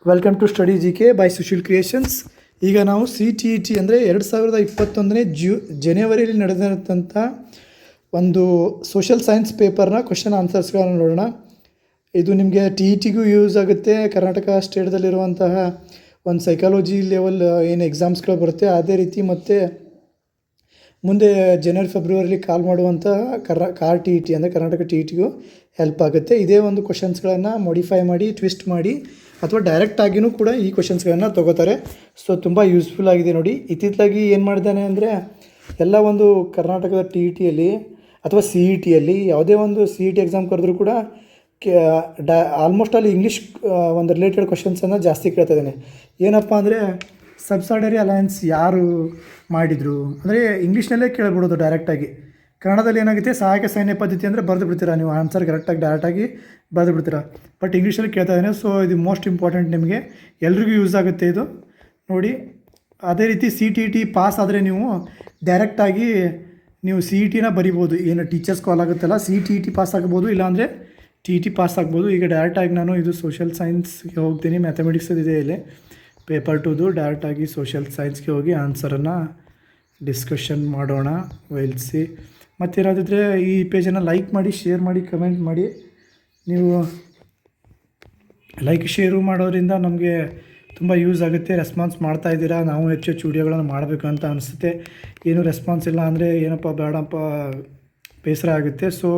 Welcome to study GK by Sushil creations. ಈಗ ನಾವು CTET ಅಂದರೆ 2021ನೇ ಜನವರಿಯಲ್ಲಿ ನಡೆದಿರತಂಥ ಒಂದು ಸೋಷಿಯಲ್ ಸೈನ್ಸ್ ಪೇಪರ್ನ ಕ್ವಶನ್ ಆನ್ಸರ್ಸ್ಗಳನ್ನು ನೋಡೋಣ. ಇದು ನಿಮಗೆ TETಗೂ ಯೂಸ್ ಆಗುತ್ತೆ. ಕರ್ನಾಟಕ ಸ್ಟೇಟ್ದಲ್ಲಿರುವಂತಹ ಒಂದು ಸೈಕಾಲಜಿ ಲೆವೆಲ್ ಏನು ಎಕ್ಸಾಮ್ಸ್ಗಳು ಬರುತ್ತೆ ಅದೇ ರೀತಿ, ಮತ್ತು ಮುಂದೆ ಜನವರಿ ಫೆಬ್ರವರಿಲಿ ಕಾಲ್ ಮಾಡುವಂತಹ TET ಅಂದರೆ ಕರ್ನಾಟಕ TETಗೂ ಹೆಲ್ಪ್ ಆಗುತ್ತೆ. ಇದೇ ಒಂದು ಕ್ವಶನ್ಸ್ಗಳನ್ನು ಮಾಡಿಫೈ ಮಾಡಿ, ಟ್ವಿಸ್ಟ್ ಮಾಡಿ ಅಥವಾ ಡೈರೆಕ್ಟಾಗಿಯೂ ಕೂಡ ಈ ಕ್ವಶನ್ಸ್ಗಳನ್ನು ತೊಗೋತಾರೆ. ಸೊ ತುಂಬ ಯೂಸ್ಫುಲ್ ಆಗಿದೆ ನೋಡಿ. ಇತ್ತಿತ್ತಲಾಗಿ ಏನು ಮಾಡಿದ್ದಾನೆ ಅಂದರೆ ಎಲ್ಲ ಒಂದು ಕರ್ನಾಟಕದ TETಯಲ್ಲಿ ಅಥವಾ CETಯಲ್ಲಿ ಯಾವುದೇ ಒಂದು CET ಎಕ್ಸಾಮ್ ಕರೆದ್ರೂ ಕೂಡ ಆಲ್ಮೋಸ್ಟ್ ಅಲ್ಲಿ ಇಂಗ್ಲೀಷ್ ಒಂದು ರಿಲೇಟೆಡ್ ಕ್ವಶನ್ಸನ್ನು ಜಾಸ್ತಿ ಕೇಳ್ತಾ ಇದ್ದಾನೆ. ಏನಪ್ಪ ಅಂದರೆ ಸಬ್ಸಾರ್ಡರಿ ಅಲಯನ್ಸ್ ಯಾರು ಮಾಡಿದರು ಅಂದರೆ ಇಂಗ್ಲೀಷ್ನಲ್ಲೇ ಕೇಳಿಬಿಡೋದು ಡೈರೆಕ್ಟಾಗಿ. ಕನ್ನಡದಲ್ಲಿ ಏನಾಗುತ್ತೆ, ಸಹಾಯಕ ಸೈನ್ಯ ಪದ್ಧತಿ ಅಂದರೆ ಬರೆದು ಬಿಡ್ತೀರಾ ನೀವು ಆನ್ಸರ್ ಕರೆಕ್ಟಾಗಿ ಡೈರೆಕ್ಟಾಗಿ ಬರೆದು ಬಿಡ್ತೀರಾ. ಬಟ್ ಇಂಗ್ಲೀಷಲ್ಲಿ ಕೇಳ್ತಾ ಇದ್ದಾನೆ. ಸೊ ಇದು ಮೋಸ್ಟ್ ಇಂಪಾರ್ಟೆಂಟ್, ನಿಮಗೆ ಎಲ್ರಿಗೂ ಯೂಸ್ ಆಗುತ್ತೆ ಇದು ನೋಡಿ. ಅದೇ ರೀತಿ CTET ಪಾಸ್ ಆದರೆ ನೀವು ಡೈರೆಕ್ಟಾಗಿ ನೀವು CETನ ಬರಿಬೋದು. ಏನು ಟೀಚರ್ಸ್ ಕಾಲ್ ಆಗುತ್ತಲ್ಲ, CTET ಪಾಸ್ ಆಗ್ಬೋದು, ಇಲ್ಲಾಂದರೆ TET ಪಾಸ್ ಆಗ್ಬೋದು. ಈಗ ಡೈರೆಕ್ಟಾಗಿ ನಾನು ಇದು ಸೋಷಿಯಲ್ ಸೈನ್ಸ್ಗೆ ಹೋಗ್ತೀನಿ. ಮ್ಯಾಥಮೆಟಿಕ್ಸ್ ಇದೆ ಇಲ್ಲಿ ಪೇಪರ್ 2ದು. ಡೈರೆಕ್ಟಾಗಿ ಸೋಷಿಯಲ್ ಸೈನ್ಸ್ಗೆ ಹೋಗಿ ಆನ್ಸರನ್ನು ಡಿಸ್ಕಷನ್ ಮಾಡೋಣ. ಸಿ ಮತ್ತೇನಾದಿದ್ರೆ ಈ ಪೇಜನ್ನು ಲೈಕ್ ಮಾಡಿ, ಶೇರ್ ಮಾಡಿ, ಕಮೆಂಟ್ ಮಾಡಿ. ನೀವು ಲೈಕ್ ಶೇರು ಮಾಡೋದ್ರಿಂದ ನಮಗೆ ತುಂಬ ಯೂಸ್ ಆಗುತ್ತೆ. ರೆಸ್ಪಾನ್ಸ್ ಮಾಡ್ತಾ ಇದ್ದೀರಾ, ನಾವು ಹೆಚ್ಚು ಹೆಚ್ಚು ವಿಡಿಯೋಗಳನ್ನು ಮಾಡಬೇಕು ಅಂತ ಅನಿಸುತ್ತೆ. ಏನು ರೆಸ್ಪಾನ್ಸ್ ಇಲ್ಲ ಅಂದರೆ ಏನಪ್ಪ ಬೇಡಪ್ಪ ಬೇಸರ ಆಗುತ್ತೆ. So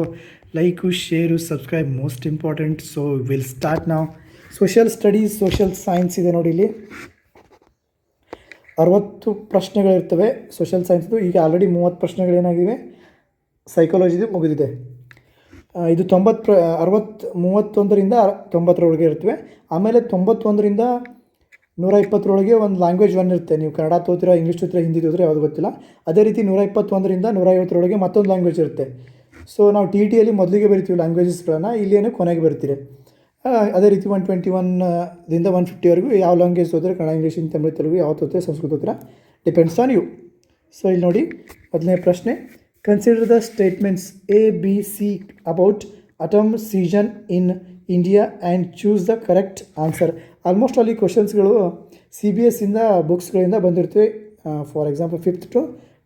like, share, subscribe most important. So will start ನಾವು. ಸೋಷಿಯಲ್ ಸ್ಟಡೀಸ್, ಸೋಷಿಯಲ್ ಸೈನ್ಸ್ ಇದೆ ನೋಡಿ. ಇಲ್ಲಿ 60 ಪ್ರಶ್ನೆಗಳಿರ್ತವೆ ಸೋಷಿಯಲ್ ಸೈನ್ಸ್ದು. ಈಗ ಆಲ್ರೆಡಿ 30 ಪ್ರಶ್ನೆಗಳೇನಾಗಿವೆ ಸೈಕಾಲಜಿದು ಮುಗಿದಿದೆ. ಇದು 31ರಿಂದ 90ರೊಳಗೆ ಇರ್ತವೆ. ಆಮೇಲೆ 91ರಿಂದ 120ರೊಳಗೆ ಒಂದು ಲ್ಯಾಂಗ್ವೇಜ್ 1 ಇರುತ್ತೆ. ನೀವು ಕನ್ನಡ ತೋತೀರಾ, ಇಂಗ್ಲೀಷ್ ತೋತೀರಾ, ಹಿಂದಿ ತೋತೀರಾ, ಯಾವುದು ಗೊತ್ತಿಲ್ಲ. ಅದೇ ರೀತಿ 121ರಿಂದ 150ರೊಳಗೆ ಮತ್ತೊಂದು ಲ್ಯಾಂಗ್ವೇಜ್ ಇರುತ್ತೆ. ಸೊ ನಾವು TETಯಲ್ಲಿ ಮೊದಲಿಗೆ ಬರಿತೀವಿ ಲ್ಯಾಂಗ್ವೇಜಸ್ಗಳನ್ನು, ಇಲ್ಲೇನು ಕೊನೆಗೆ ಬರ್ತೀರಿ. ಅದೇ ರೀತಿ 121ದಿಂದ 150ವರೆಗೂ ಯಾವ ಲ್ಯಾಂಗ್ವೇಜ್ ಓದಿದ್ರೆ, ಕನ್ನಡ, ಇಂಗ್ಲೀಷ್, ಹಿಂದಿ, ತಮಿಳು, ತೆಲುಗು ಯಾವತ್ತು ಓದ್ತಾರೆ, ಸಂಸ್ಕೃತ ಓದ್ತೀರಾ, ಡಿಪೆಂಡ್ಸ್ ಆನ್ ಯು. ಸೊ ಇಲ್ಲಿ ನೋಡಿ, ಮೊದಲನೇ ಪ್ರಶ್ನೆ, consider the statements ABC about atom season in India and choose the correct answer. Almost ಅಲ್ಲಿ ಕ್ವಶನ್ಸ್ಗಳು CBSEಯಿಂದ ಬುಕ್ಸ್ಗಳಿಂದ ಬಂದಿರ್ತವೆ. For example 5th to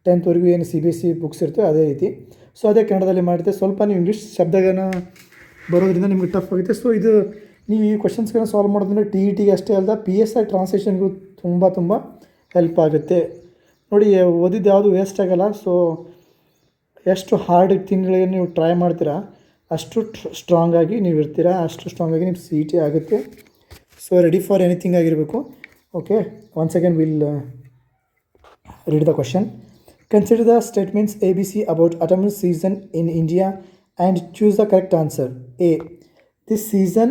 10th ಏನು CBSE ಬುಕ್ಸ್ ಇರ್ತವೆ ಅದೇ ರೀತಿ. ಸೊ ಅದೇ ಕನ್ನಡದಲ್ಲಿ ಮಾಡಿರುತ್ತೆ. ಸ್ವಲ್ಪ ನೀವು ಇಂಗ್ಲೀಷ್ ಶಬ್ದಗಳನ್ನ ಬರೋದ್ರಿಂದ ನಿಮ್ಗೆ ಟಫ್ ಆಗುತ್ತೆ. ಸೊ ಇದು ನೀವು ಈ ಕ್ವಶನ್ಸ್ಗಳನ್ನ ಸಾಲ್ವ್ ಮಾಡೋದ್ರಿಂದ TETಗೆ ಅಷ್ಟೇ ಅಲ್ಲ, PSI ಟ್ರಾನ್ಸ್ಲೇಷನ್ಗೂ ತುಂಬ ಹೆಲ್ಪ್ ಆಗುತ್ತೆ ನೋಡಿ. ಓದಿದ್ದು ಯಾವುದು ವೇಸ್ಟ್ ಆಗೋಲ್ಲ. ಸೊ ಎಷ್ಟು ಹಾರ್ಡ್ ತಿಂಗಳಿಗೆ ನೀವು ಟ್ರೈ ಮಾಡ್ತೀರಾ ಅಷ್ಟು ಸ್ಟ್ರಾಂಗಾಗಿ ನೀವು ಇರ್ತೀರಾ, ಅಷ್ಟು ಸ್ಟ್ರಾಂಗಾಗಿ ನಿಮ್ಮ CET ಆಗುತ್ತೆ. ಸೊ ರೆಡಿ ಫಾರ್ ಎನಿಥಿಂಗ್ ಆಗಿರಬೇಕು. Okay, once again will read the question. Consider the statements ABC about atom season in India and choose the correct answer. A. This season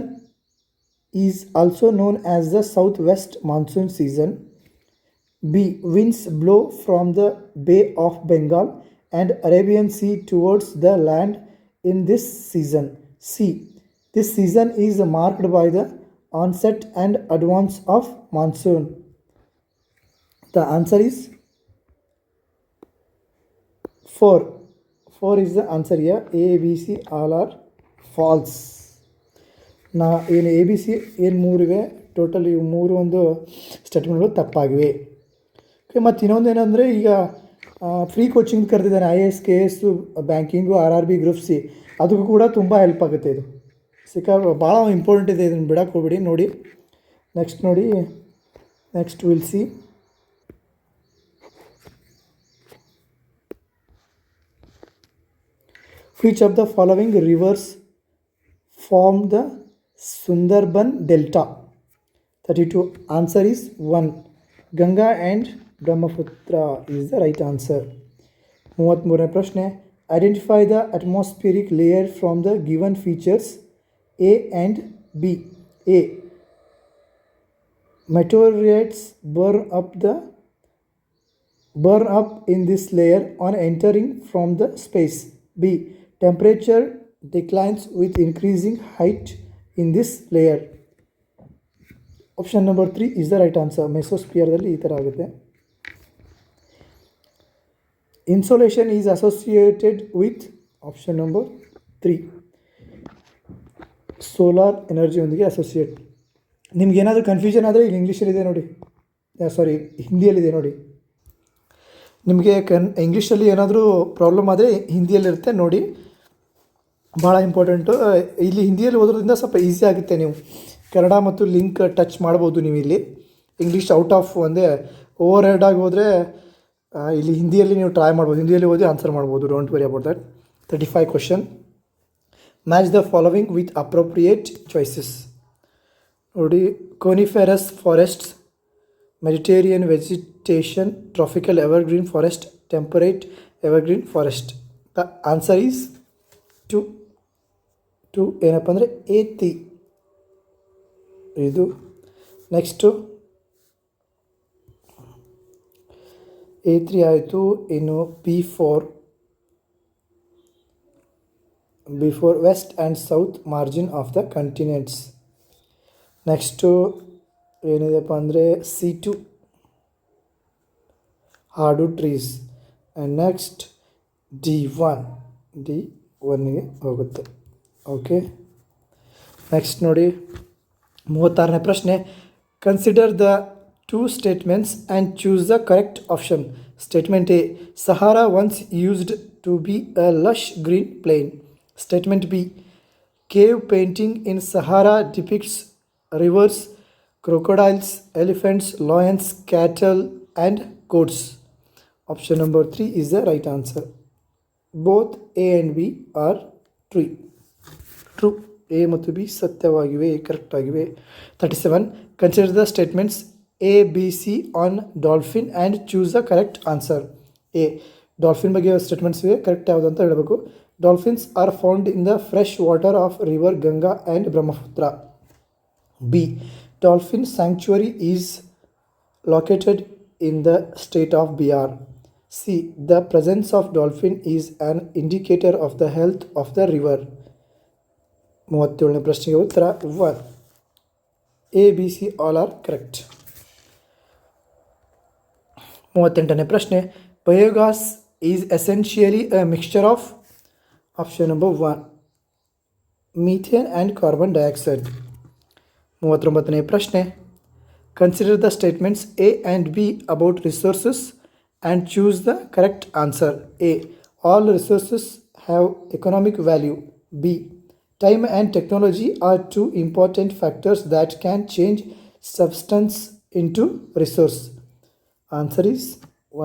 is also known as the southwest monsoon season. B. Winds blow from the Bay of Bengal and Arabian Sea towards the land in this season. C. This season is marked by the onset and advance of monsoon. The answer is 4. 4 is the answer here. ABC all are false. ನಾ ಏನು ABC ಏನು 3 ಇವೆ total, ಇವು 3 ಒಂದು ಸ್ಟೇಟ್ಮೆಂಟ್ಗಳು ತಪ್ಪಾಗಿವೆ. Okay, ಮತ್ತು ಇನ್ನೊಂದು ಏನಂದರೆ ಈಗ ಫ್ರೀ ಕೋಚಿಂಗ್ ಕರೆದಿದ್ದಾನೆ. IAS, KS, banking, RRB, group C, ಅದಕ್ಕೂ ಕೂಡ ತುಂಬ ಹೆಲ್ಪ್ ಆಗುತ್ತೆ. ಇದು ಭಾಳ ಇಂಪಾರ್ಟೆಂಟ್ ಇದೆ, ಇದನ್ನು ಬಿಡಕ್ಕೆ ಹೋಗ್ಬಿಡಿ. ನೋಡಿ ನೆಕ್ಸ್ಟ್ ನೋಡಿ, next will see. Which of the following rivers form the Sundarban Delta? 32. Answer is 1. Ganga and Brahmaputra is the right answer. 33ನೇ ಪ್ರಶ್ನೆ, identify the atmospheric layer from the given features A and B. A. Meteorites burn up in this layer on entering from the space. B. Temperature declines with increasing height in this layer. Option number 3 is the right answer. ಮೆಸೋಸ್ಫಿಯರ್ದಲ್ಲಿ ಈ ಥರ ಆಗುತ್ತೆ. Insolation is associated with option number 3. Solar energy ಒಂದಿಗೆ associate ನಿಮ್ಗೇನಾದರೂ confusion ಆದರೆ ಇಲ್ಲಿ ಇಂಗ್ಲೀಷಲ್ಲಿದೆ ನೋಡಿ, ಸಾರಿ ಹಿಂದಿಯಲ್ಲಿದೆ ನೋಡಿ. ನಿಮಗೆ ಇಂಗ್ಲೀಷಲ್ಲಿ ಏನಾದರೂ ಪ್ರಾಬ್ಲಮ್ ಆದರೆ ಹಿಂದಿಯಲ್ಲಿರುತ್ತೆ ನೋಡಿ, ಭಾಳ ಇಂಪಾರ್ಟೆಂಟು. ಇಲ್ಲಿ ಹಿಂದಿಯಲ್ಲಿ ಓದೋದ್ರಿಂದ ಸ್ವಲ್ಪ ಈಸಿ ಆಗುತ್ತೆ. ನೀವು ಕನ್ನಡ ಮತ್ತು ಲಿಂಕ್ ಟಚ್ ಮಾಡ್ಬೋದು ನೀವು ಇಲ್ಲಿ. ಇಂಗ್ಲೀಷ್ ಔಟ್ ಆಫ್ ಒಂದೇ ಓವರ್ ಹೆಡ್ ಆಗಿ ಹೋದರೆ ಇಲ್ಲಿ ಹಿಂದಿಯಲ್ಲಿ ನೀವು ಟ್ರೈ ಮಾಡ್ಬೋದು, ಹಿಂದಿಯಲ್ಲಿ ಓದಿ ಆನ್ಸರ್ ಮಾಡ್ಬೋದು. Don't worry about that. 35 question. Match the following with appropriate choices. ನೋಡಿ, coniferous forests, Mediterranean vegetation, tropical evergreen forest, temperate evergreen forest. The answer is to ಏನಪ್ಪ ಅಂದರೆ A3 ಇದು. ನೆಕ್ಸ್ಟು A3 ಆಯಿತು. ಇನ್ನು B4 west and south margin of the continents. Next ಏನಿದೆಪ್ಪ ಅಂದರೆ C2 hard trees. And next D1ಗೆ ಹೋಗುತ್ತೆ. Okay, next ನೋಡಿ 36ನೇ ಪ್ರಶ್ನೆ. Consider the 2 statements and choose the correct option. Statement A, Sahara once used to be a lush green plain. Statement B, cave painting in Sahara depicts rivers, crocodiles, elephants, lions, cattle and goats. Option number 3 is the right answer. Both A and B are true. A ಮತ್ತು B ಸತ್ಯವಾಗಿವೆ, correct ಆಗಿವೆ. 37. Consider the statements A, B, C on dolphin and choose the correct answer. A, dolphin ಬಗ್ಗೆ statements ಇವೆ, correct ಯಾವುದು ಅಂತ ಹೇಳಬೇಕು. Dolphins are found in the fresh water of river Ganga and Brahmaputra. B, dolphin sanctuary is located in the state of Bihar. C, the presence of dolphin is an indicator of the health of the river. 37ನೇ ಪ್ರಶ್ನೆಗೆ ಉತ್ತರ 1. A, B, C all are correct. 38ನೇ ಪ್ರಶ್ನೆ. Biogas is essentially a mixture of. Option number 1 methane and carbon dioxide. 39ನೇ ಪ್ರಶ್ನೆ. Consider the statements A and B about resources and choose the correct answer. A, all resources have economic value. B, time and technology are two important factors that can change substance into resource. Answer is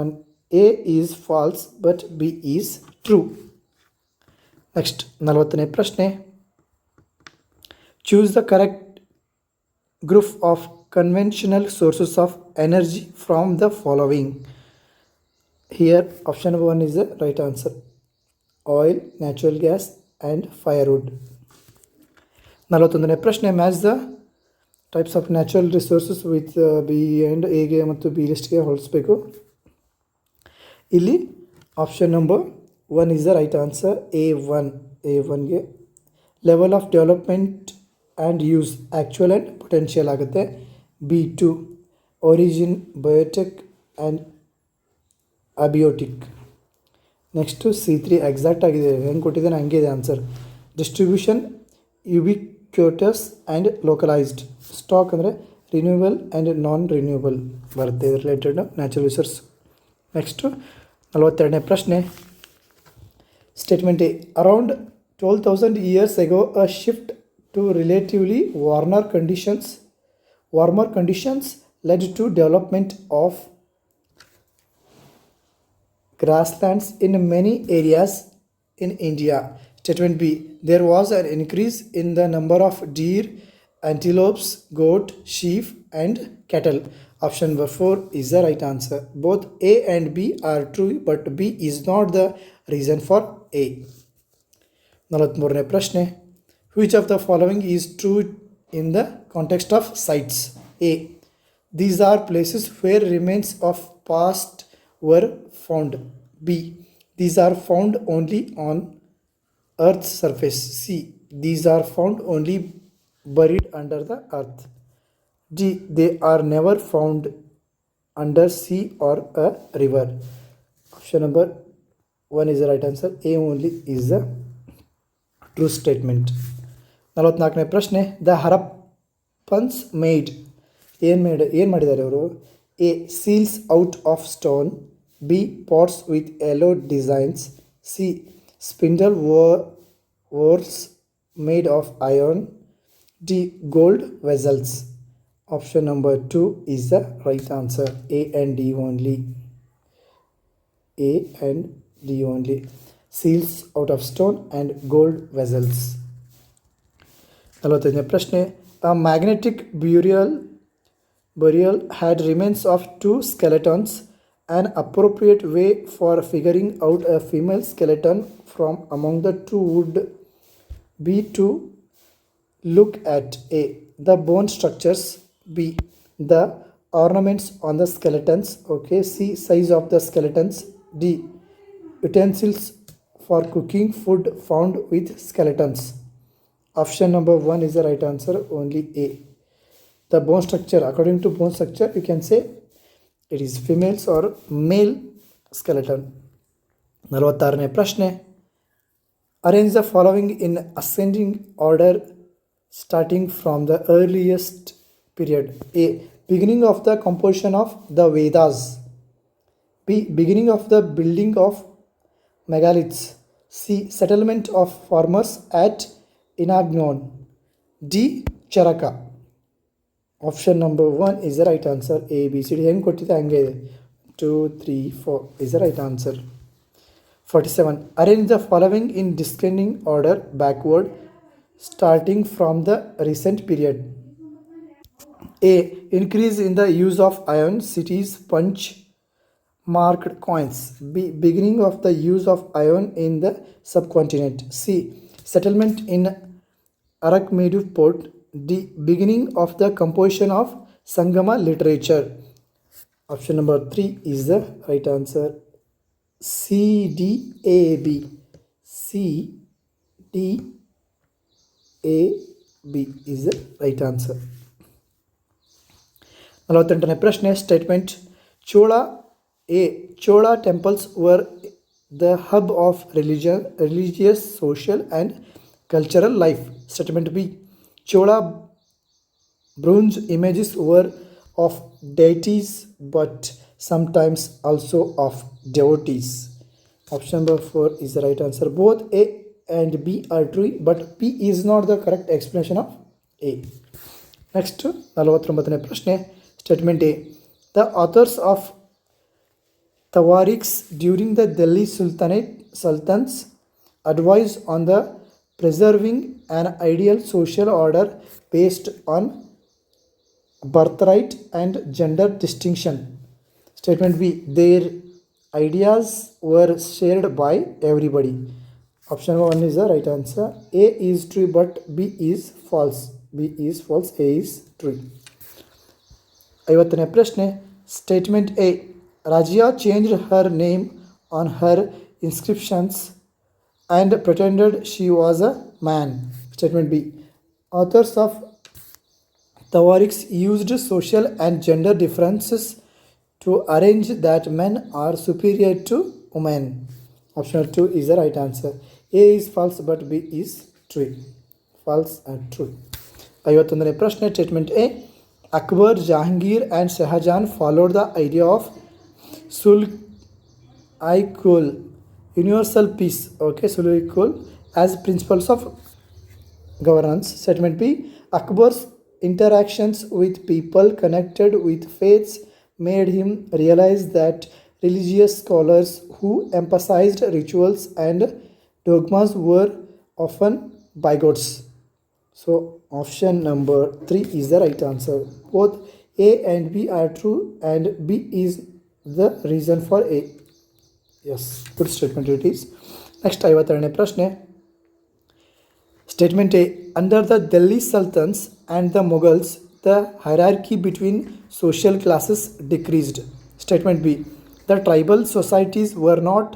1. A is false but B is true. Next, 40ನೇ ಪ್ರಶ್ನೆ. Choose the correct group of conventional sources of energy from the following. Here option number 1 is the right answer. Oil, natural gas and firewood. 41ನೇ ಪ್ರಶ್ನೆ. Match the types of natural resources with B and ಎಗೆ ಮತ್ತು B ಲಿಸ್ಟ್ಗೆ ಹೋಲಿಸ್ಬೇಕು. ಇಲ್ಲಿ option number 1 is the right answer. A1ಗೆ level of development and use actual and potential ಆಗುತ್ತೆ. B2 origin, biotic and abiotic. Next C3 exact ಆಗಿದೆ, ಹೆಂಗೆ ಕೊಟ್ಟಿದ್ದಾನೆ ಹಂಗೆ ಇದೆ answer. Distribution ubiquitous and localised. Stock ಅಂದರೆ ರಿನ್ಯೂವಲ್ ಆ್ಯಂಡ್ ನಾನ್ ರಿನ್ಯೂವಲ್ ಬರುತ್ತೆ, ಇದು ರಿಲೇಟೆಡ್ ನ್ಯಾಚುರಲ್ ರಿಸೋರ್ಸ್. ನೆಕ್ಸ್ಟು 42ನೇ ಪ್ರಶ್ನೆ. Statement A, around 12,000 years ago a shift to relatively warmer conditions led to development of grasslands in many areas in India. Statement B, there was an increase in the number of deer, antelopes, goat, sheep and cattle. Option number 4 is the right answer. Both A and B are true but B is not the reason for A. 43ನೇ ಪ್ರಶ್ನೆ. Which of the following is true in the context of sites? A, these are places where remains of past were found. B, these are found only on Earth's surface. C, these are found only buried under the earth. D, they are never found under sea or a river. Option number 1 is the right answer. A only is the true statement. 44ನೇ ಪ್ರಶ್ನೆ. The Harappa ಪನ್ಸ್ made ಏನು ಮಾಡಿದ್ದಾರೆ ಅವರು? A seals out of stone, B pots with yellow designs, C spindle whorls made of iron, D gold vessels. Option number 2 is the right answer. A and D only. A and D only. Seals out of stone and gold vessels. 45ನೇ ಪ್ರಶ್ನೆ. A magnetic burial had remains of two skeletons. An appropriate way for figuring out a female skeleton from among the two would be to look at A. the bone structures, B. the ornaments on the skeletons, okay, C. size of the skeletons, D. utensils for cooking food found with skeletons. Option number 1 is the right answer, only A. The bone structure, according to bone structure you can say it is females or male skeleton. 46ನೇ ಪ್ರಶ್ನೆ. Arrange the following in ascending order starting from the earliest period. A. beginning of the composition of the Vedas, B. beginning of the building of megaliths, C. settlement of farmers at Inagnon, D. Charaka. Option number 1 is the right answer. A B C D ಹೆಂಗೆ ಕೊಟ್ಟಿದೆ ಹಂಗೆ ಇದೆ. 2 3 4 is the right answer. 47. Arrange the following in descending order backward starting from the recent period. A. increase in the use of iron, cities punch marked coins. B. beginning of the use of iron in the subcontinent. C. settlement in Arakmedu port. D. beginning of the composition of Sangama literature. Option number 3 is the right answer. C D A B. C D A B is the right answer. 48ನೇ ಪ್ರಶ್ನೆ. Statement. Chola temples were the hub of religious, social and cultural life. Statement B. Chola bronze images were of deities but sometimes also of devotees. Option number 4 is the right answer. Both A and B are true, but B is not the correct explanation of A. Next, 49ನೇ ಪ್ರಶ್ನೆ. Statement A. The authors of Tawarikhs during the Delhi Sultans advised on the preserving an ideal social order based on birthright and gender distinction. Statement B. Their ideas were shared by everybody. Option 1 is the right answer. A is true but B is false. B is false. A is true. 50ನೇ ಪ್ರಶ್ನೆ. Statement A. Rajia changed her name on her inscriptions and pretended she was a man. Statement B. Authors of Tawarikhs used social and gender differences to arrange that men are superior to women. Option 2 is the right answer. A is false but B is true. False and true. 51ನೇ ಪ್ರಶ್ನೆ. Statement A. Akbar, Jahangir and Shahjahan followed the idea of Sul-i-Kul, universal peace, okay, Sul-i-Kul, as principles of governance. Statement B. Akbar's interactions with people connected with faiths made him realize that religious scholars who emphasized rituals and dogmas were often bigots. So option number 3 is the right answer. Both A and B are true and B is the reason for A. Yes, good statement it is. Next, 52ನೇ ಪ್ರಶ್ನೆ. Statement A. Under the Delhi Sultans and the Mughals, the hierarchy between social classes decreased. Statement B. The tribal societies were not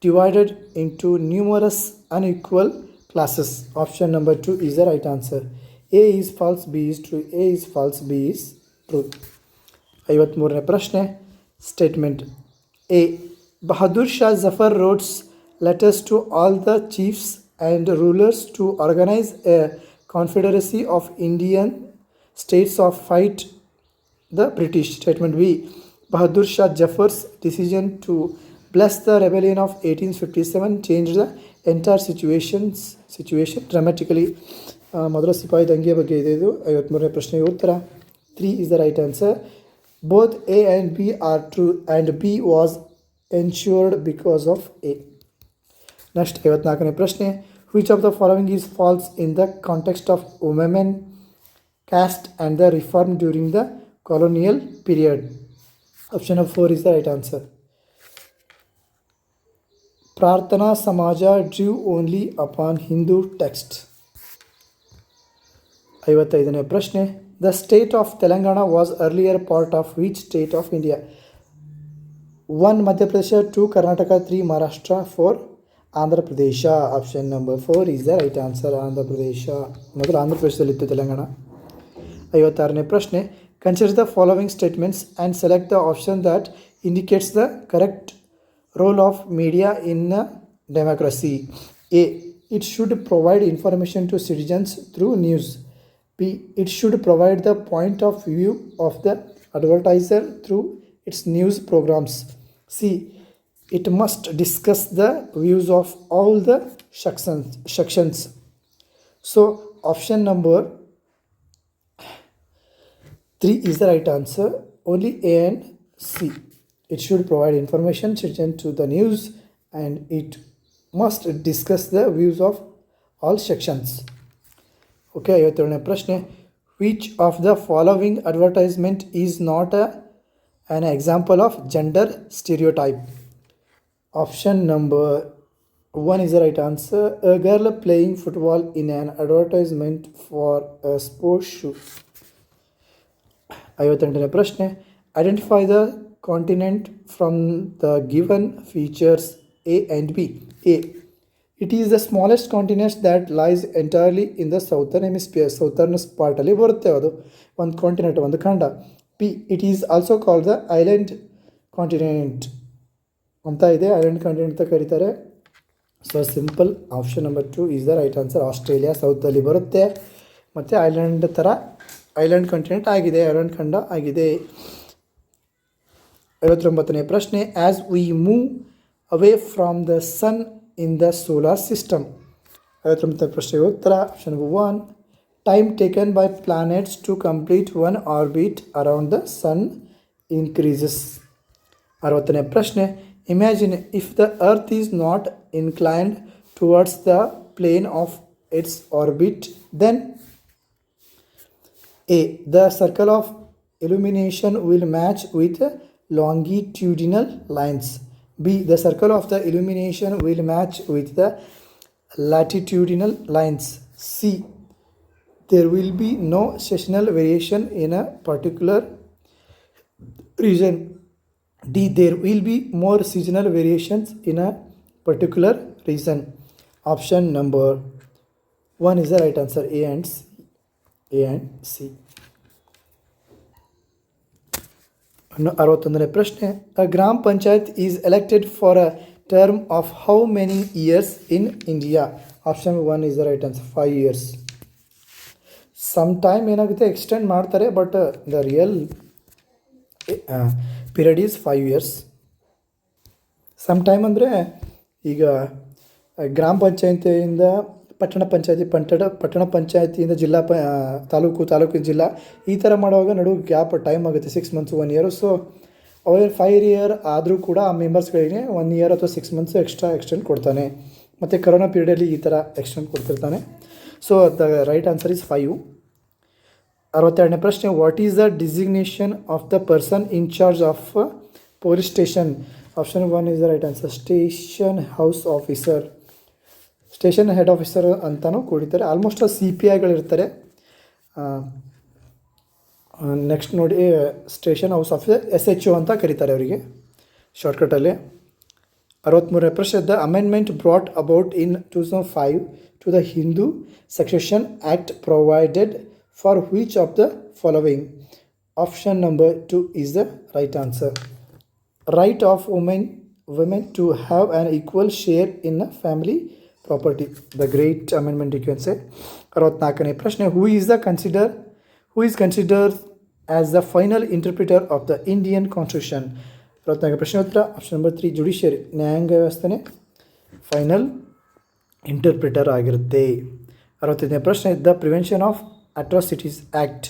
divided into numerous unequal classes. Option number 2 is the right answer. A is false, B is true. A is false, B is true. 53ನೇ ಪ್ರಶ್ನೆ. Statement A. Bahadur Shah Zafar wrote letters to all the chiefs and rulers to organize a confederacy of Indian states of fight the British. Statement B. Bahadur Shah Jafar's decision to bless the rebellion of 1857 changed the entire situation dramatically. ಮೊದಲ ಸಿಪಾಯಿ ದಂಗೆ ಬಗ್ಗೆ ಇದೆ ಇದು. 53ನೇ ಪ್ರಶ್ನೆಗೆ ಉತ್ತರ 3 is the right answer. Both A and B are true and B was ensured because of A. Next 54ನೇ ಪ್ರಶ್ನೆ. Which of the following is false in the context of women, caste and the reform during the colonial period? Option of 4 is the right answer. Prarthana Samaja drew only upon Hindu text. 55ನೇ ಪ್ರಶ್ನೆ. The state of Telangana was earlier part of which state of India? 1 Madhya Pradesh, 2 Karnataka, 3 Maharashtra, 4 Andhra Pradesh. Option number 4 is the right answer. Andhra Pradesh. ಮೊದಲು ಆಂಧ್ರ ಪ್ರದೇಶದಲ್ಲಿತ್ತು ತೆಲಂಗಾಣ. 56ನೇ ಪ್ರಶ್ನೆ. Consider the following statements and select the option that indicates the correct role of media in a democracy. A. It should provide information to citizens through news. B. It should provide the point of view of the advertiser through its news programs. C. It must discuss the views of all the sections. So option number 3 is the right answer. Only A and C. It should provide information citizen to the news and it must discuss the views of all sections. Okay, 57ನೇ ಪ್ರಶ್ನೆ. Which of the following advertisement is not an example of gender stereotype? Option number 1 is the right answer. A girl playing football in an advertisement for a sports shoe. 58ನೇ ಪ್ರಶ್ನೆ. Identify the continent from the given features A and B. A. It is the smallest continent that lies entirely in the southern hemisphere. Southern part ಅಲ್ಲಿ ಬರುತ್ತೆ ಅದು. ಒಂದು continent, ಒಂದು ಖಂಡ. B. It is also called the island continent ಅಂತ ಇದೆ. Island continent ಅಂತ ಕರೀತಾರೆ. So simple option number 2 is the right answer. Australia ಸೌತಲ್ಲಿ ಬರುತ್ತೆ ಮತ್ತು ಐಲ್ಯಾಂಡ್ ಥರ ಐಲ್ಯಾಂಡ್ ಕಾಂಟಿನೆಂಟ್ ಆಗಿದೆ, ಐಲ್ಯಾಂಡ್ ಖಂಡ ಆಗಿದೆ. 59ನೇ ಪ್ರಶ್ನೆ. As we move away from the sun in the solar system. 59ನೇ ಪ್ರಶ್ನೆಗೆ ಉತ್ತರ option number 1. Time taken by planets to complete one orbit around the sun increases. 60ನೇ ಪ್ರಶ್ನೆ. Imagine if the earth is not inclined towards the plane of its orbit then A. The circle of illumination will match with longitudinal lines. B. The circle of the illumination will match with the latitudinal lines. C. There will be no seasonal variation in a particular region. D. There will be more seasonal variations in a particular region. Option number 1 is the right answer. A and C. ಇನ್ನು 61ನೇ ಪ್ರಶ್ನೆ. A gram panchayat is elected for a term of how many years in India? Option 1 is the right answer. 5 years. Some time ಏನಾಗುತ್ತೆ extend ಮಾಡ್ತಾರೆ, but the real period is 5 years. Some time ಅಂದರೆ ಈಗ ಗ್ರಾಮ ಪಂಚಾಯತಿಯಿಂದ ಪಟ್ಟಣ ಪಂಚಾಯತಿಯಿಂದ ಜಿಲ್ಲಾ ತಾಲೂಕಿನ ಜಿಲ್ಲಾ ಈ ಥರ ಮಾಡುವಾಗ ನಡುವೆ ಗ್ಯಾಪ್ ಟೈಮ್ ಆಗುತ್ತೆ 6 months 1 year. ಸೊ ಅವೇ 5 year ಆದರೂ ಕೂಡ ಆ ಮೆಂಬರ್ಸ್ಗಳಿಗೆ 1 year ಅಥವಾ 6 months ಎಕ್ಸ್ಟ್ರಾ ಎಕ್ಸ್ಟೆಂಡ್ ಕೊಡ್ತಾನೆ. ಮತ್ತು ಕರೋನಾ ಪೀರಿಯಡಲ್ಲಿ ಈ ಥರ ಎಕ್ಸ್ಟೆಂಡ್ ಕೊಡ್ತಿರ್ತಾನೆ. So the right answer is 5. 62ನೇ ಪ್ರಶ್ನೆ. What is the designation of the person in charge of police station? Option 1 is the right answer. Station house officer, station head officer ಅಂತಲೂ ಕೂಡಿತಾರೆ. ಆಲ್ಮೋಸ್ಟ್ ಸಿ ಪಿ ಐಗಳಿರ್ತಾರೆ. Next ನೋಡಿ, station house officer SHO ಅಂತ ಕರೀತಾರೆ ಅವರಿಗೆ ಶಾರ್ಟ್ಕಟಲ್ಲಿ. 63ನೇ ಪ್ರಶ್ನೆ. The amendment brought about in 2005 to the Hindu succession act provided for which of the following? Option number 2 is the right answer. Right of women to have an equal share in a family property. The great amendment you can say. 64ನೇ ಪ್ರಶ್ನೆ. Who Who is considered as the final interpreter of the Indian Constitution? 64 ಪ್ರಶ್ನೆ ಉತ್ತರ option number 3 judiciary, ನ್ಯಾಯಾಂಗ ವ್ಯವಸ್ಥೆನೇ final interpreter ಆಗಿರುತ್ತೆ. 65ನೇ ಪ್ರಶ್ನೆ, the prevention of atrocities act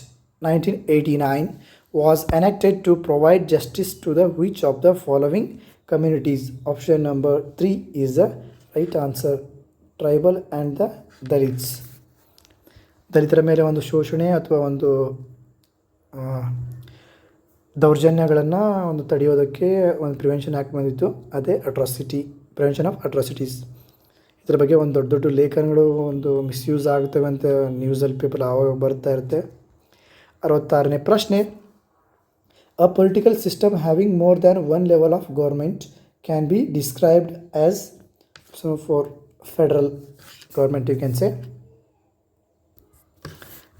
1989 was enacted to provide justice to the which of the following communities? Option number 3 is the right answer, tribal and the Dalits. ದಲಿತರ ಮೇಲೆ ಒಂದು ಶೋಷಣೆ ಅಥವಾ ಒಂದು ದೌರ್ಜನ್ಯಗಳನ್ನು ಒಂದು ತಡೆಯೋದಕ್ಕೆ ಒಂದು ಪ್ರಿವೆನ್ಷನ್ ಆ್ಯಕ್ಟ್ ಬಂದಿತ್ತು, ಅದೇ ಪ್ರಿವೆನ್ಷನ್ ಆಫ್ ಅಟ್ರಾಸಿಟೀಸ್. ಇದರ ಬಗ್ಗೆ ಒಂದು ದೊಡ್ಡ ದೊಡ್ಡ ಲೇಖನಗಳು ಒಂದು ಮಿಸ್ಯೂಸ್ ಆಗ್ತವೆ ಅಂತ ನ್ಯೂಸಲ್ಲಿ ಪೇಪರ್ ಆವಾಗ ಬರ್ತಾ ಇರುತ್ತೆ. 66ನೇ ಪ್ರಶ್ನೆ, a political system having more than one level of government can be described as, so for federal government you can say.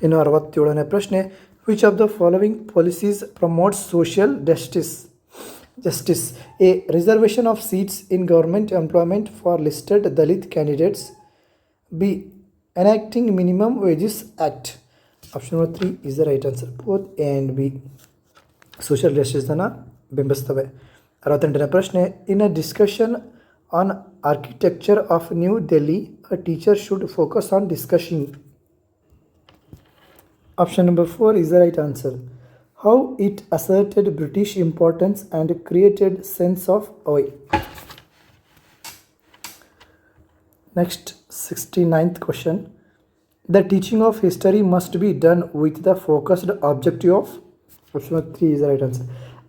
ಇನ್ನು 67ನೇ ಪ್ರಶ್ನೆ, which of the following policies promotes social justice? A, reservation of seats in government employment for listed Dalit candidates. B, enacting minimum wages act. Option number 3 is the right answer, both A and B. Social ಜಸ್ಟಿಸನ್ನು ಬಿಂಬಿಸ್ತವೆ. 68ನೇ ಪ್ರಶ್ನೆ, in a discussion on architecture of New Delhi a teacher should focus on discussing. Option number 4 is the right answer. How it asserted British importance and created sense of awe. Next, 69th question. The teaching of history must be done with the focused objective of. Option 3 is the right answer.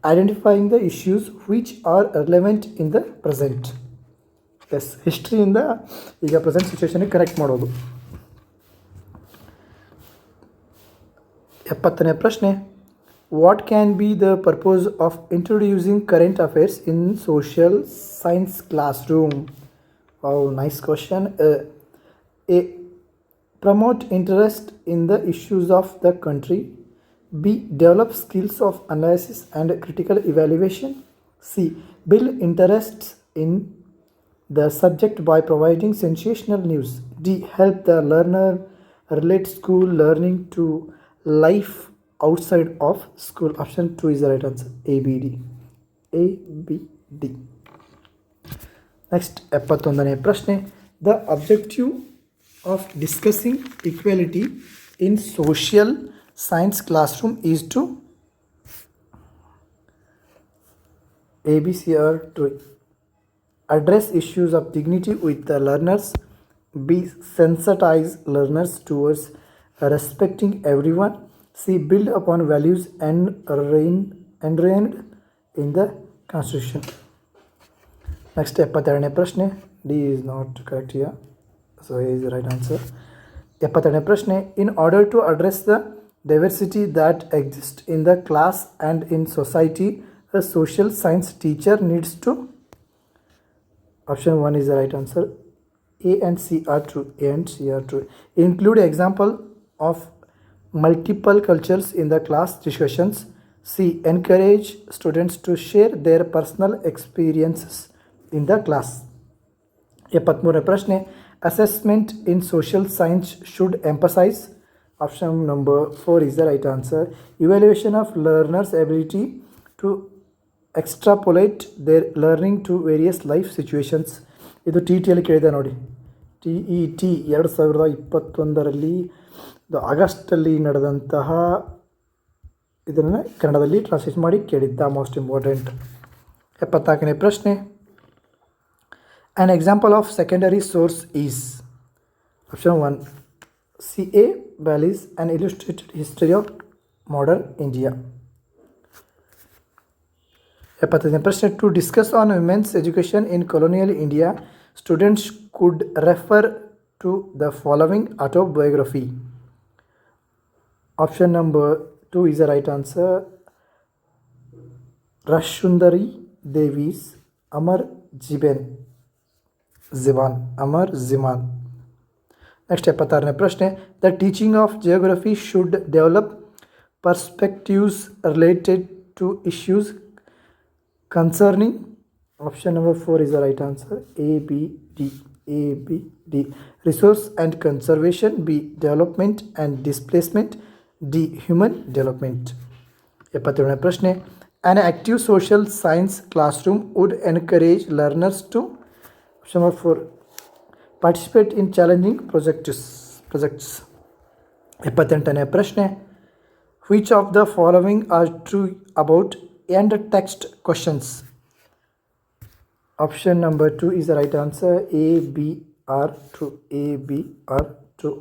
Identifying the issues which are relevant in the present. Yes, ಹಿಸ್ಟ್ರಿಯಿಂದ ಈಗ present ಸಿಚುವೇಶನ್ಗೆ connect ಮಾಡೋದು. 70ನೇ ಪ್ರಶ್ನೆ, what can be the purpose of introducing current affairs in social science class room? Nice question. A, promote interest in the issues of the country. B, develop skills of analysis and critical evaluation. C, build interests in the subject by providing sensational news. D, help the learner relate school learning to life outside of school. Option 2 is the right answer, A, B, D. A, B, D. Next, 71ನೇ ಪ್ರಶ್ನೆ, the objective of discussing equality in social science classroom is to A, B, C or to address issues of dignity with the learners. B, sensitize learners towards respecting everyone. C, build upon values enshrined in the constitution. Next, 72ನೇ ಪ್ರಶ್ನೆ, D is not correct here, so A is the right answer. 72ನೇ ಪ್ರಶ್ನೆ, in order to address the diversity that exists in the class and in society, a social science teacher needs to. Option 1 is the right answer. A and C are true. A and C are true. Include example of multiple cultures in the class discussions. C, encourage students to share their personal experiences in the class. 73ನೇ ಪ್ರಶ್ನೆ, assessment in social science should emphasize. Option number 4 is the right answer. Evaluation of learners' ability to extrapolate their learning to various life situations. ಇದು TET ಕೇಳಿದೆ ನೋಡಿ, TET 2021ರಲ್ಲಿ ಆಗಸ್ಟಲ್ಲಿ ನಡೆದಂತಹ ಇದನ್ನು ಕನ್ನಡದಲ್ಲಿ translate ಮಾಡಿ ಕೇಳಿದ್ದ, most important. 74ನೇ ಪ್ರಶ್ನೆ, an example of secondary source is. Option 1, C.A. Bally's An Illustrated History of Modern India. 75ನೇ ಪ್ರಶ್ನೆ, to discuss on women's education in colonial India, students could refer to the following autobiography. Option number 2 is the right answer, Rashundari Devi's Amar Ziban. Next, 76ನೇ ಪ್ರಶ್ನೆ, the teaching of geography should develop perspectives related to issues concerning. Option number 4 is the right answer, A, B, D. Resource and conservation. B, development and displacement. D human development. 77ನೇ ಪ್ರಶ್ನೆ, an active social science classroom would encourage learners to option number 4 participate in challenging projects. 78ನೇ ಪ್ರಶ್ನೆ, which of the following are true about end text questions? Option number 2 is the right answer. A, B are true. A, B are true.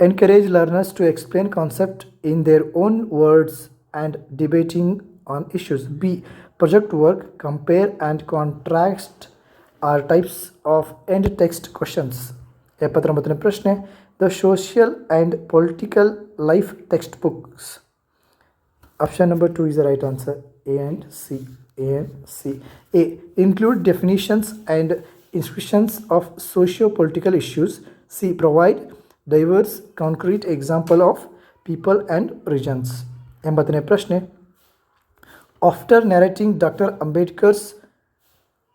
Encourage learners to explain concept in their own words and debating on issues. B, project work, compare and contrast are types of end text questions. 79ನೇ ಪ್ರಶ್ನೆ, the social and political life textbooks. Option number 2 is the right answer. A and C. A, include definitions and descriptions of socio-political issues. C, provide diverse concrete example of people and regions. 80ನೇ ಪ್ರಶ್ನೆ, after narrating Dr. Ambedkar's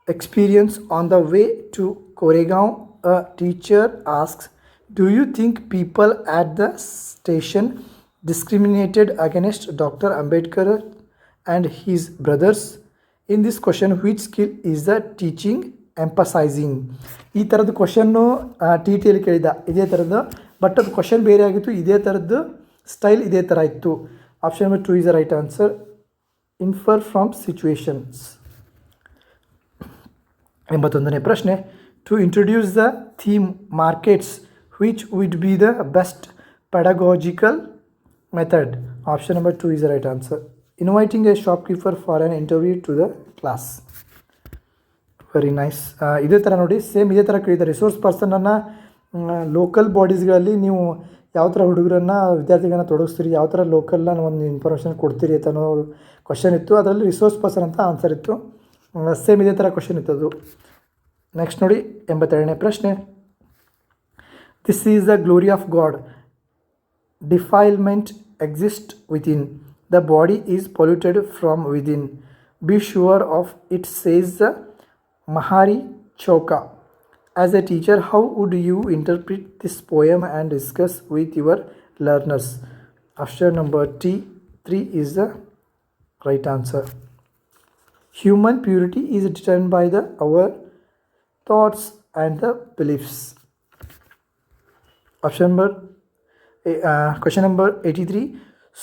experience on the way to Koregaon, a teacher asks, do you think people at the station discriminated against Dr. Ambedkar and his brothers? In this question, which skill is the teaching emphasizing? ಈ ಥರದ್ದು question T ಟಿಯಲ್ಲಿ ಕೇಳಿದ ಇದೇ ಥರದ್ದು, but ಅದು question ಬೇರೆ ಆಗಿತ್ತು, ಇದೇ ಥರದ್ದು ಸ್ಟೈಲ್ ಇದೇ ಥರ ಇತ್ತು. Option number 2 is the right answer. Infer from situations. 81ನೇ ಪ್ರಶ್ನೆ, to introduce the theme markets, which would be the best pedagogical method? Option number 2 is the right answer. Inviting a shopkeeper for an interview to the class. Very nice. ಇದೇ ಥರ ನೋಡಿ, same ಇದೇ ಥರ ಕೇಳಿದ್ದಾರೆ. Resource ಪರ್ಸನನ್ನು local ಬಾಡೀಸ್ಗಳಲ್ಲಿ ನೀವು ಯಾವ ಥರ ಹುಡುಗರನ್ನು ವಿದ್ಯಾರ್ಥಿಗಳನ್ನ ತೊಡಗಿಸ್ತೀರಿ, ಯಾವ ಥರ ಲೋಕಲ್ನ ಒಂದು ಇನ್ಫಾರ್ಮೇಷನ್ ಕೊಡ್ತೀರಿ ಅಂತ ಅನ್ನೋ ಕ್ವಶನ್ ಇತ್ತು. ಅದರಲ್ಲಿ ರಿಸೋರ್ಸ್ ಪರ್ಸನ್ ಅಂತ ಆನ್ಸರ್ ಇತ್ತು. ಸೇಮ್ ಇದೇ ಥರ ಕ್ವಶನ್ ಇತ್ತು ಅದು. ನೆಕ್ಸ್ಟ್ ನೋಡಿ, 82ನೇ ಪ್ರಶ್ನೆ, this is the glory of God, defilement exist within, the body is polluted from within, be sure of it, says the ಮಹಾರಿ ಚೌಕಾ. As a teacher, how would you interpret this poem and discuss with your learners? Option number 3 is the right answer. Human purity is determined by our thoughts and the beliefs. Question number 83.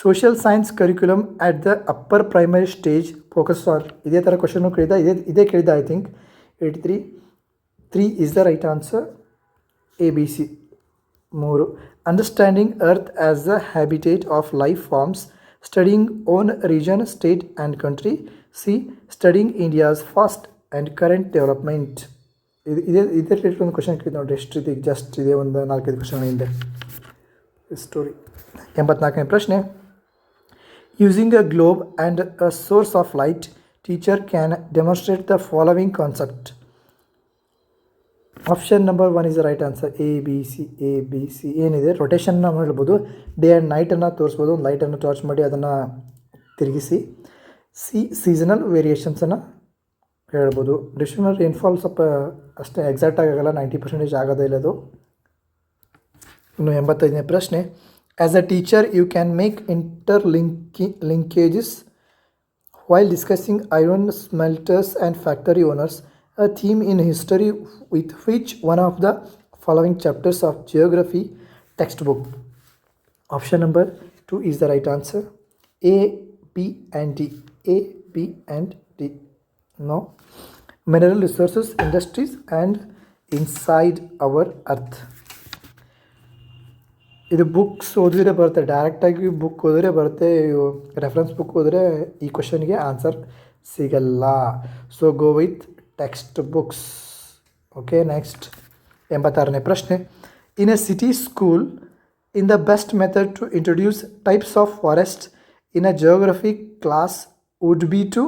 Social science curriculum at the upper primary stage focus on. ಇದೇ ಥರ question ಕೇಳಿದ, ಇದೇ ಕೇಳಿದ I think. 83. 3 is the right answer. A, B, C. 3. Understanding Earth as the habitat of life forms, studying own region, state and country. C, studying India's past and current development. ಇದೇ related ಒಂದು question ಕೇಳಿದ ನೋಡಿರಿ, ಎಷ್ಟು ಇದೆ just ಇದೆ ಒಂದು 4-5 question ಹಿಂದೆ story. 84ನೇ ಪ್ರಶ್ನೆ, using a globe and a source of light, teacher can demonstrate the following concept. Option number 1 is the right answer. A B C. ಏನಿದೆ, ರೊಟೇಷನ್ನ ಹೇಳ್ಬೋದು, ಡೇ ಆ್ಯಂಡ್ ನೈಟನ್ನು ತೋರಿಸ್ಬೋದು, ಒಂದು ಲೈಟನ್ನು ಟಾರ್ಚ್ ಮಾಡಿ ಅದನ್ನು ತಿರುಗಿಸಿ. ಸಿ, ಸೀಸನಲ್ ವೇರಿಯೇಷನ್ಸನ್ನು ಹೇಳ್ಬೋದು. ಡಿಸ್ಟ್ರಿಬ್ಯೂಷನಲ್ ರೈನ್ಫಾಲ್ ಸ್ವಲ್ಪ ಅಷ್ಟೇ ಎಕ್ಸಾಕ್ಟಾಗಿ ಆಗೋಲ್ಲ, 90% ಆಗೋದೇ ಇಲ್ಲ ಅದು. ಇನ್ನು 85ನೇ ಪ್ರಶ್ನೆ, as a teacher you can make linkages while discussing iron smelters and factory owners, a theme in history with which one of the following chapters of geography textbook. Option number 2 is the right answer. A, B and D. A, B and D. No. Mineral resources, industries and inside our earth. ಇದು books ಓದಿದ್ರೆ ಬರುತ್ತೆ, ಡೈರೆಕ್ಟಾಗಿ book ಓದಿದ್ರೆ ಬರುತ್ತೆ, reference book ಓದಿದ್ರೆ ಈ ಕ್ವಶನ್ಗೆ answer ಸಿಗಲ್ಲ. So go with textbooks. Okay, next 86ನೇ ಪ್ರಶ್ನೆ, in a city school, in the best method to introduce types of forest in a geography class would be to.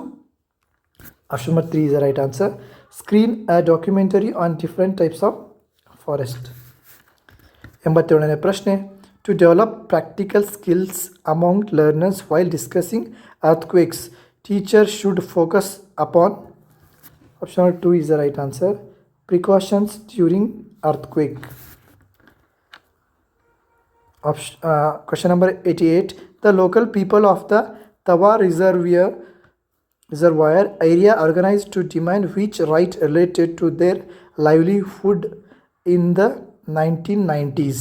Option number 3 is the right answer. Screen a documentary on different types of forest. 87ನೇ ಪ್ರಶ್ನೆ, to develop practical skills among learners while discussing earthquakes, teacher should focus upon. Option 2 is the right answer. Precautions during earthquake. Question number 88. The local people of the Tawa reservoir area organized to demand which right related to their livelihood in the 1990s.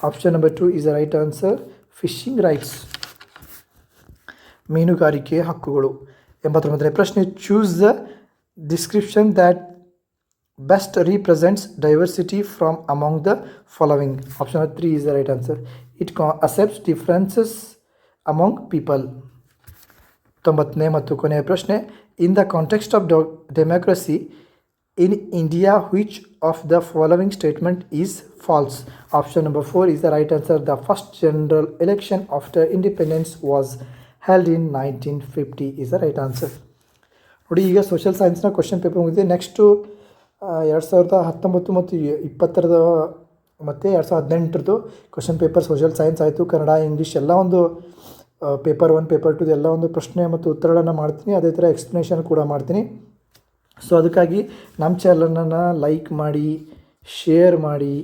Option number 2 is the right answer. Fishing rights. ಮೀನುಗಾರಿಕೆ ಹಕ್ಕುಗಳು. 89ನೇ ಪ್ರಶ್ನೆ. Choose the description that best represents diversity from among the following. Option 3 is the right answer. It accepts differences among people. 90ನೇ ಮತ್ತು ಕೊನೆಯ ಪ್ರಶ್ನೆ. In the context of democracy in India, which of the following statement is false? Option number 4 is the right answer. The first general election after independence was held in 1950 is the right answer. ನೋಡಿ, ಈಗ social ಸೈನ್ಸ್ನ question paper ಮುಗಿದೆ. Next 2019 ಮತ್ತು 20 ಮತ್ತು 2018 question paper social science ಆಯಿತು, Kannada, English ಎಲ್ಲ ಒಂದು paper 1 paper 2 ಎಲ್ಲ ಒಂದು ಪ್ರಶ್ನೆ ಮತ್ತು ಉತ್ತರಗಳನ್ನು ಮಾಡ್ತೀನಿ. ಅದೇ ಥರ ಎಕ್ಸ್ಪ್ಲನೇಷನ್ ಕೂಡ ಮಾಡ್ತೀನಿ. ಸೊ ಅದಕ್ಕಾಗಿ ನಮ್ಮ ಚಾನಲನ್ನು ಲೈಕ್ ಮಾಡಿ, ಶೇರ್ ಮಾಡಿ,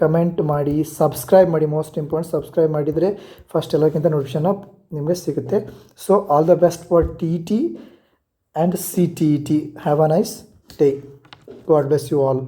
ಕಮೆಂಟ್ ಮಾಡಿ, ಸಬ್ಸ್ಕ್ರೈಬ್ ಮಾಡಿ. ಮೋಸ್ಟ್ ಇಂಪಾರ್ಟೆಂಟ್, ಸಬ್ಸ್ಕ್ರೈಬ್ ಮಾಡಿದರೆ ಫಸ್ಟ್ ಎಲ್ಲಕ್ಕಿಂತ ನೋಟಿಫಿಕೇಷನ್ ನಿಮಗೆ ಸಿಗುತ್ತೆ. So all the best for TET and CTET. Have a nice day. God bless you all.